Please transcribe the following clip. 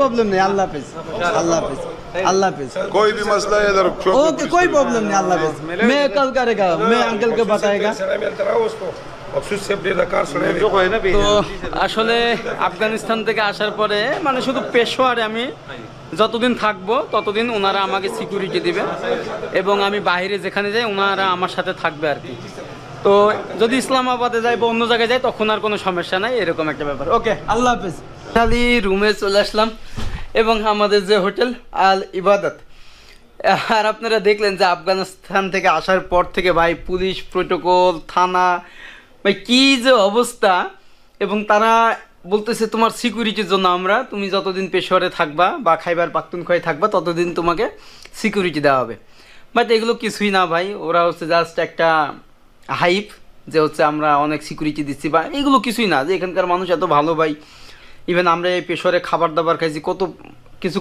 Problem नहीं, अल्लाह हाफिज, अल्लाह हाफिज, अल्लाह हाफिज। कोई भी मसला है इधर ओके, कोई प्रॉब्लम नहीं, अल्लाह हाफिज। मैं कल करेगा, मैं अंकल को बताएगा। তো আসলে আফগানিস্তান থেকে আসার পরে মানে শুধু পেশোয়ারে আমি যতদিন থাকবো ততদিন ওনারা আমাকে সিকিউরিটি দিবে এবং আমি বাইরে যেখানে যাই ওনারা আমার সাথে থাকবে আর কি। তো যদি ইসলামাবাদে যাই বা অন্য জায়গায় যাই তখন আর কোনো সমস্যা নাই, এরকম একটা ব্যাপার। ওকে, আল্লাহ হাফিজ। খালি রুমে চলে আসলাম এবং আমাদের যে হোটেল আল ইবাদত, আর আপনারা দেখলেন যে আফগানিস্তান থেকে আসার পর থেকে ভাই পুলিশ প্রোটোকল, থানা, ভাই কী যে অবস্থা। এবং তারা বলতেছে তোমার সিকিউরিটির জন্য তুমি যতদিন পেশোয়ারে থাকবা বা খাইবার পাখতুনখোয়ায় থাকবা ততদিন তোমাকে সিকিউরিটি দেওয়া হবে। বাট এগুলো কিছুই না ভাই, ওরা হচ্ছে জাস্ট একটা হাইপ যে হচ্ছে আমরা অনেক সিকিউরিটি দিচ্ছি, বা এগুলো কিছুই না। যে এখানকার মানুষ এত ভালো ভাই, ইভেন আমরা এই পেশোয়ারে খাবার দাবার খাইছি, কত কিছু